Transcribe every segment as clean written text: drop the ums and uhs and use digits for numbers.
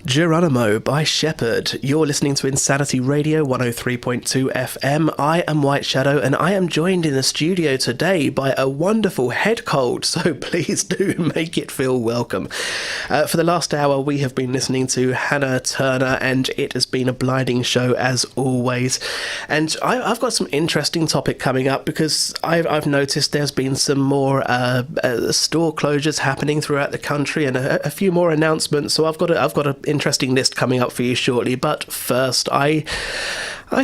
Geronimo by Shepherd. You're listening to Insanity Radio 103.2 FM. I am White Shadow, and I am joined in the studio today by a wonderful head cold, so please do make it feel welcome. For the last hour, we have been listening to Hannah Turner, and it has been a blinding show as always. And I've got some interesting topic coming up because I've noticed there's been some more store closures happening throughout the country, and a few more announcements. So I've got an interesting list coming up for you shortly. But first, I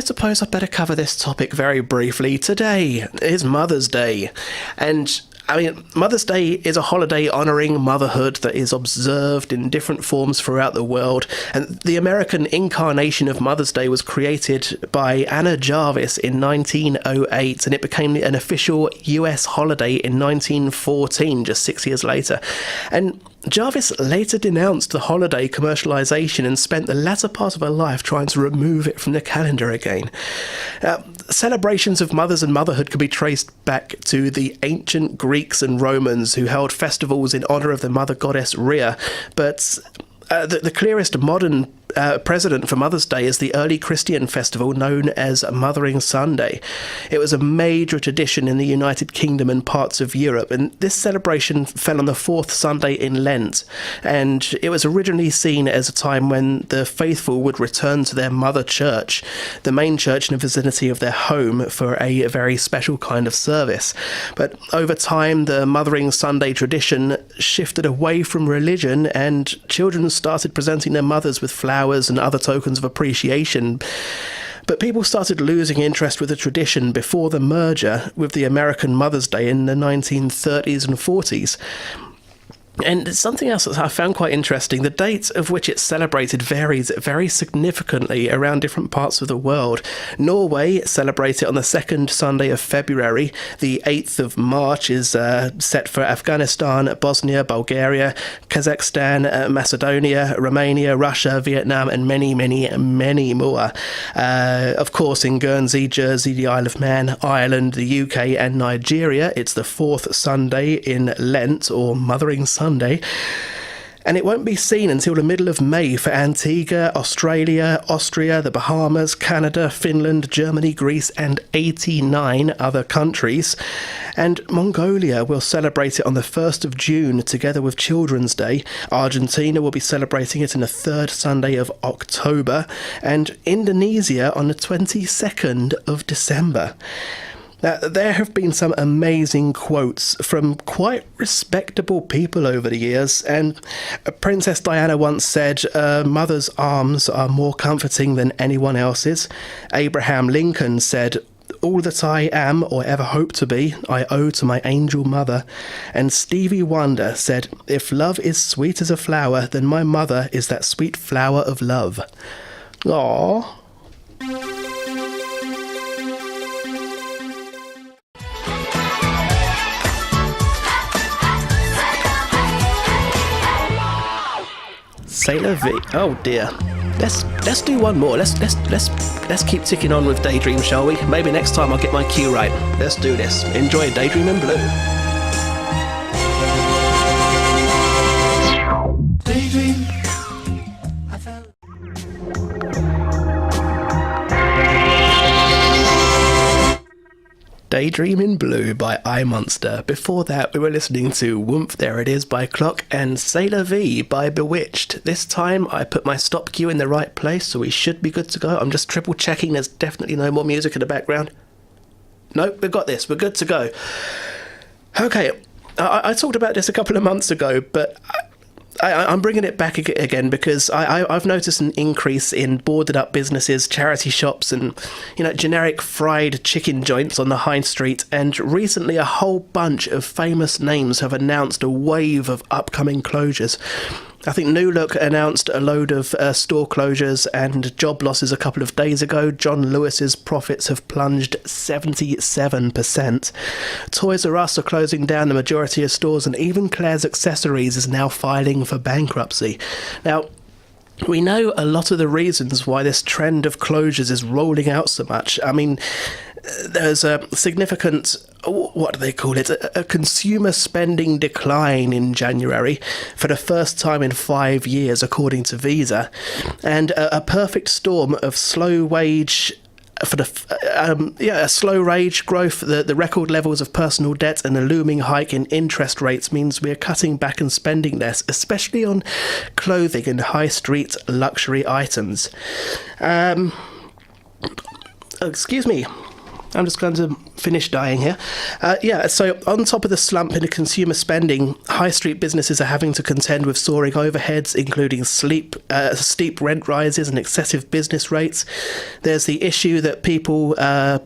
suppose I'd better cover this topic very briefly. Today is Mother's Day, and I mean, Mother's Day is a holiday honouring motherhood that is observed in different forms throughout the world. And the American incarnation of Mother's Day was created by Anna Jarvis in 1908, and it became an official US holiday in 1914, just 6 years later. And Jarvis later denounced the holiday commercialisation and spent the latter part of her life trying to remove it from the calendar again. Celebrations of mothers and motherhood can be traced back to the ancient Greeks and Romans, who held festivals in honour of the mother goddess Rhea, but the clearest modern precedent for Mother's Day is the early Christian festival known as Mothering Sunday. It was a major tradition in the United Kingdom and parts of Europe, and this celebration fell on the fourth Sunday in Lent, and it was originally seen as a time when the faithful would return to their mother church, the main church in the vicinity of their home, for a very special kind of service. But over time, the Mothering Sunday tradition shifted away from religion, and children started presenting their mothers with flowers and other tokens of appreciation. But people started losing interest with the tradition before the merger with the American Mother's Day in the 1930s and 40s. And something else that I found quite interesting, the date of which it's celebrated varies very significantly around different parts of the world. Norway celebrate it on the second Sunday of February. The 8th of March is set for Afghanistan, Bosnia, Bulgaria, Kazakhstan, Macedonia, Romania, Russia, Vietnam, and many, many, many more. Of course, in Guernsey, Jersey, the Isle of Man, Ireland, the UK, and Nigeria, it's the fourth Sunday in Lent, or Mothering Sunday. And it won't be seen until the middle of May for Antigua, Australia, Austria, the Bahamas, Canada, Finland, Germany, Greece, and 89 other countries. And Mongolia will celebrate it on the 1st of June together with Children's Day. Argentina will be celebrating it on the third Sunday of October, and Indonesia on the 22nd of December. Now, there have been some amazing quotes from quite respectable people over the years, and Princess Diana once said, "Mother's arms are more comforting than anyone else's." Abraham Lincoln said, "All that I am or ever hope to be, I owe to my angel mother." And Stevie Wonder said, "If love is sweet as a flower, then my mother is that sweet flower of love." Aww. Sailor V. Oh dear. Let's do one more. Let's keep ticking on with Daydream, shall we? Maybe next time I'll get my cue right. Let's do this. Enjoy Daydream in Blue. Daydream. Daydream in Blue by iMonster. Before that, we were listening to Woomph There It Is by Clock and Sailor V by Bewitched. This time, I put my stop cue in the right place, so we should be good to go. I'm just triple checking there's definitely no more music in the background. Nope, we've got this. We're good to go. Okay, I talked about this a couple of months ago, but I'm bringing it back again because I've noticed an increase in boarded up businesses, charity shops, and generic fried chicken joints on the high street. And recently, a whole bunch of famous names have announced a wave of upcoming closures. I think New Look announced a load of store closures and job losses a couple of days ago. John Lewis's profits have plunged 77%. Toys R Us are closing down the majority of stores, and even Claire's Accessories is now filing for bankruptcy. Now, we know a lot of the reasons why this trend of closures is rolling out so much. I mean, there's a significant, what do they call it, a consumer spending decline in January for the first time in 5 years, according to Visa, and a perfect storm of slow wage slow wage growth, the record levels of personal debt, and a looming hike in interest rates means we're cutting back and spending less, especially on clothing and high street luxury items. Excuse me. I'm just going to finish dying here. So on top of the slump in consumer spending, high street businesses are having to contend with soaring overheads, including steep rent rises and excessive business rates. There's the issue that people are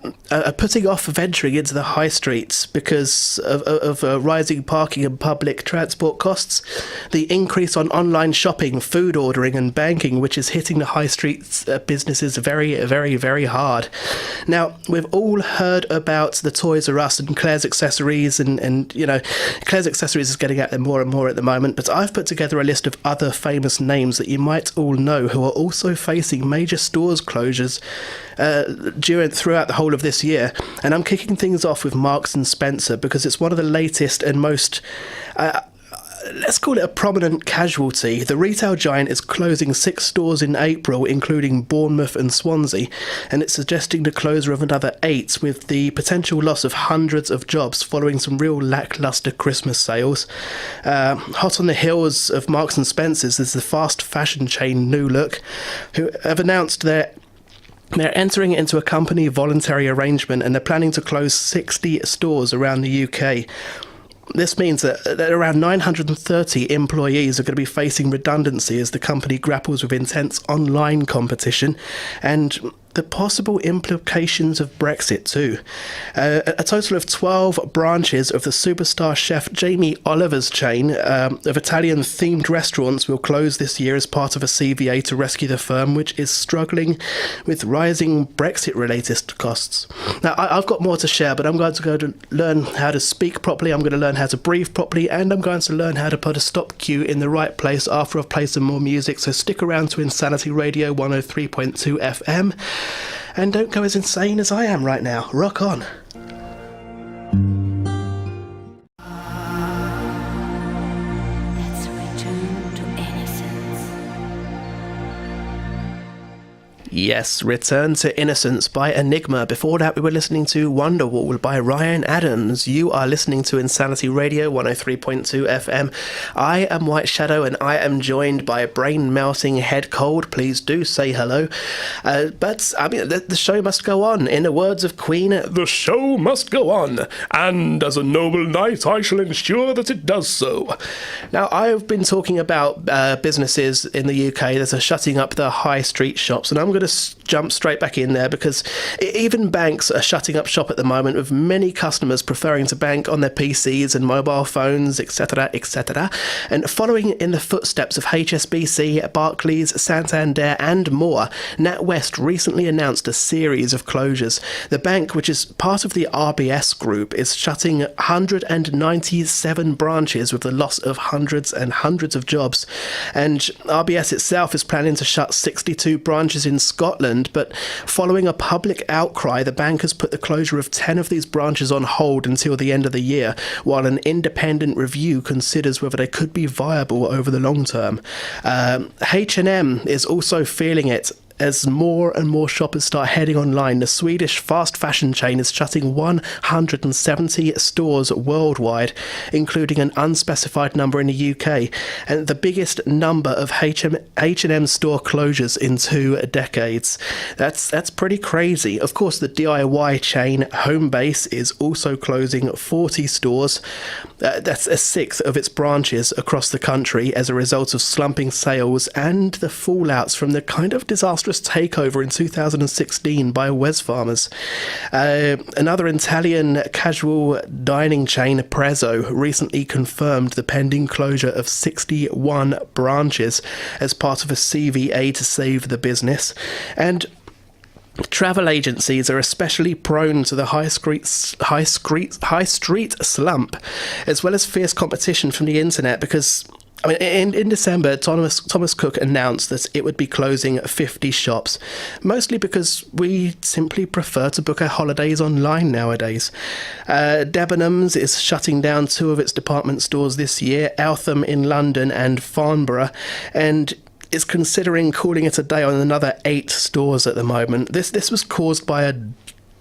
putting off venturing into the high streets because of rising parking and public transport costs, the increase on online shopping, food ordering and banking, which is hitting the high street businesses very, very, very hard. Now, we've all heard about the Toys R Us and Claire's Accessories, and you know, Claire's Accessories is getting out there more and more at the moment, but I've put together a list of other famous names that you might all know who are also facing major stores closures throughout the whole of this year. And I'm kicking things off with Marks and Spencer because it's one of the latest and most let's call it a prominent casualty. The retail giant is closing 6 stores in April, including Bournemouth and Swansea, and it's suggesting the closure of another 8, with the potential loss of hundreds of jobs following some real lacklustre Christmas sales. Hot on the heels of Marks and Spencer's is the fast fashion chain New Look, who have announced they're entering into a company voluntary arrangement, and they're planning to close 60 stores around the UK. This means that around 930 employees are going to be facing redundancy as the company grapples with intense online competition and the possible implications of Brexit too. A total of 12 branches of the superstar chef Jamie Oliver's chain of Italian-themed restaurants will close this year as part of a CVA to rescue the firm, which is struggling with rising Brexit-related costs. Now, I've got more to share, but I'm going to go to learn how to speak properly, I'm going to learn how to breathe properly, and I'm going to learn how to put a stop cue in the right place after I've played some more music, so stick around to Insanity Radio 103.2 FM. And don't go as insane as I am right now. Rock on. Let's return to innocence. Yes, Return to Innocence by Enigma. Before that, we were listening to Wonderwall by Ryan Adams. You are listening to Insanity Radio 103.2 FM. I am White Shadow, and I am joined by Brain Melting Head Cold. Please do say hello. But, I mean, the show must go on. In the words of Queen, the show must go on. And as a noble knight, I shall ensure that it does so. Now, I've been talking about businesses in the UK that are shutting up their high street shops, and I'm going to jump straight back in there because even banks are shutting up shop at the moment, with many customers preferring to bank on their PCs and mobile phones, etc., etc. And following in the footsteps of HSBC, Barclays, Santander and more, NatWest recently announced a series of closures. The bank, which is part of the RBS group, is shutting 197 branches with the loss of hundreds and hundreds of jobs. And RBS itself is planning to shut 62 branches in Scotland, but following a public outcry, the bank has put the closure of 10 of these branches on hold until the end of the year, while an independent review considers whether they could be viable over the long term. H&M is also feeling it. As more and more shoppers start heading online, the Swedish fast fashion chain is shutting 170 stores worldwide, including an unspecified number in the UK, and the biggest number of H&M store closures in 2 decades. That's pretty crazy. Of course, the DIY chain Homebase is also closing 40 stores. That's a sixth of its branches across the country as a result of slumping sales and the fallouts from the kind of disastrous takeover in 2016 by Wesfarmers. Another Italian casual dining chain, Prezzo, recently confirmed the pending closure of 61 branches as part of a CVA to save the business. And travel agencies are especially prone to the high street slump, as well as fierce competition from the internet, because I mean, in December, Thomas Cook announced that it would be closing 50 shops, mostly because we simply prefer to book our holidays online nowadays. Debenhams is shutting down 2 of its department stores this year, Eltham in London and Farnborough, and is considering calling it a day on another 8 stores at the moment. This was caused by a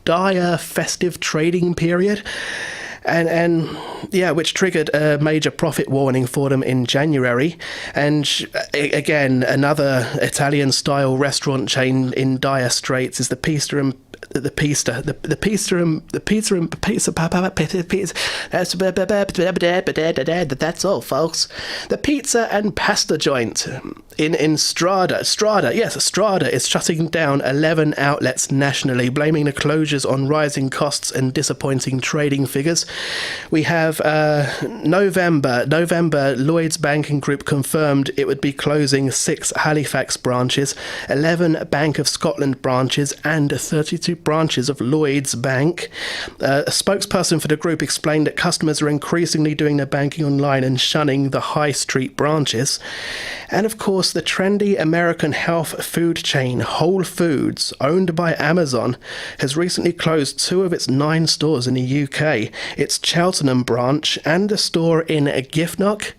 dire festive trading period. And yeah, which triggered a major profit warning for them in January. And again, another Italian-style restaurant chain in dire straits is the Pizza and that's all, folks. The pizza and pasta joint in Strada. Strada is shutting down 11 outlets nationally, blaming the closures on rising costs and disappointing trading figures. We have November, Lloyds Banking Group confirmed it would be closing 6 Halifax branches, 11 Bank of Scotland branches, and 32 branches of Lloyds Bank. A spokesperson for the group explained that customers are increasingly doing their banking online and shunning the high street branches. And of course, the trendy American health food chain Whole Foods, owned by Amazon, has recently closed 2 of its 9 stores in the UK, its Cheltenham branch and a store in Giffnock,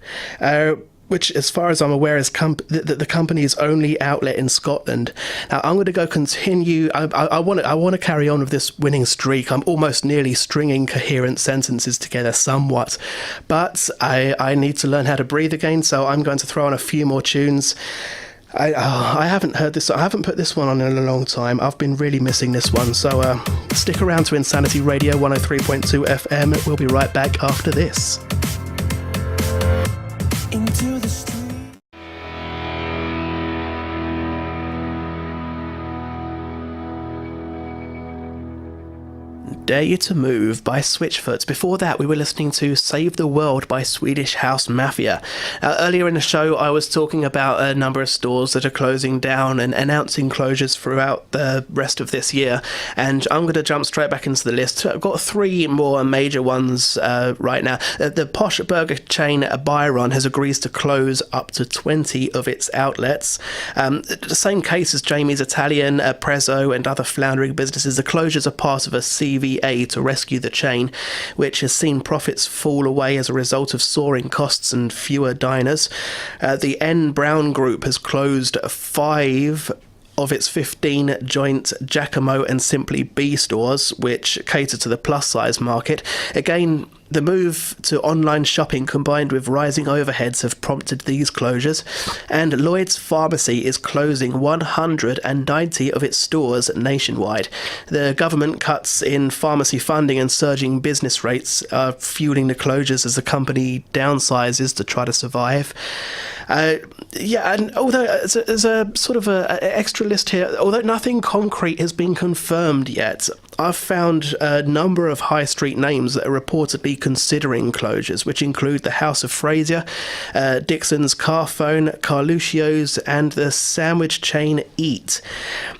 which, as far as I'm aware, is the company's only outlet in Scotland. Now, I'm going to go continue. I want to carry on with this winning streak. I'm almost nearly stringing coherent sentences together somewhat, but I need to learn how to breathe again. So I'm going to throw on a few more tunes. I haven't heard this. I haven't put this one on in a long time. I've been really missing this one. So stick around to Insanity Radio 103.2 FM. We'll be right back after this. Into the street. Dare You to Move by Switchfoot. Before that, we were listening to Save the World by Swedish House Mafia. Earlier in the show, I was talking about a number of stores that are closing down and announcing closures throughout the rest of this year, and I'm going to jump straight back into the list. I've got 3 more major ones right now. The posh burger chain Byron has agreed to close up to 20 of its outlets. The same case as Jamie's Italian, Prezzo and other floundering businesses. The closures are part of a CVA to rescue the chain, which has seen profits fall away as a result of soaring costs and fewer diners. The N Brown Group has closed 5 of its 15 joint Giacomo and Simply B stores, which cater to the plus-size market. Again, the move to online shopping combined with rising overheads have prompted these closures, and Lloyd's Pharmacy is closing 190 of its stores nationwide. The government cuts in pharmacy funding and surging business rates are fueling the closures as the company downsizes to try to survive. And although there's a sort of a extra list here, although nothing concrete has been confirmed yet, I've found a number of high street names that are reportedly considering closures, which include the House of Fraser, Dixon's Carphone, Carluccio's, and the sandwich chain Eat.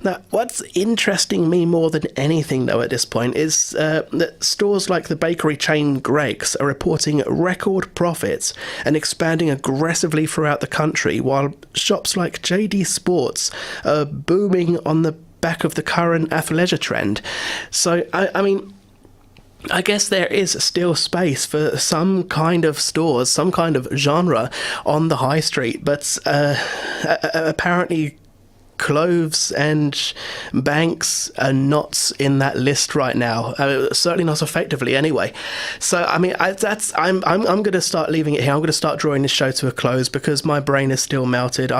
Now, what's interesting me more than anything, though, at this point is that stores like the bakery chain Greggs are reporting record profits and expanding aggressively throughout the country, while shops like JD Sports are booming on the back of the current athleisure trend. So, I mean, I guess there is still space for some kind of stores, some kind of genre on the high street, but apparently Cloves and banks are not in that list right now. Certainly not effectively, anyway. So, I mean, I'm going to start leaving it here. I'm going to start drawing this show to a close because my brain is still melted.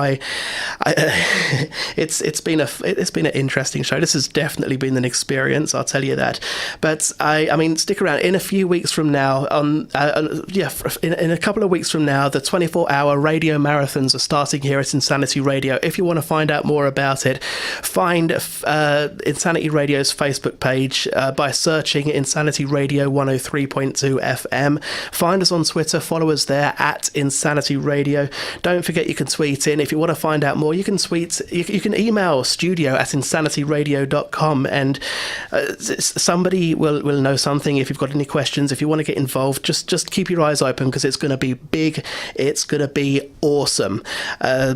It's been an interesting show. This has definitely been an experience, I'll tell you that. But I mean, stick around. In a few weeks from now, in a couple of weeks from now, the 24-hour radio marathons are starting here at Insanity Radio. If you want to find out more more about it, find Insanity Radio's Facebook page by searching Insanity Radio 103.2 FM. Find us on Twitter, follow us there at Insanity Radio. Don't forget you can tweet in. If you want to find out more, you can tweet, you can email studio@insanityradio.com, and somebody will know something. If you've got any questions, if you want to get involved, just keep your eyes open, because it's going to be big, it's going to be awesome.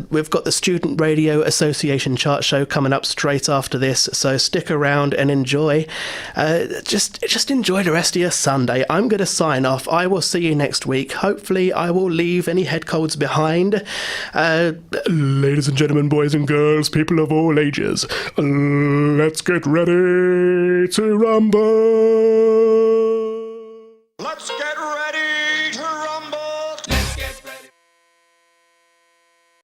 We've got the Student Radio Association chart show coming up straight after this, so stick around and enjoy. Just enjoy the rest of your Sunday. I'm going to sign off. I will see you next week. Hopefully I will leave any head colds behind. Ladies and gentlemen, boys and girls, people of all ages, let's get ready to rumble. Let's get ready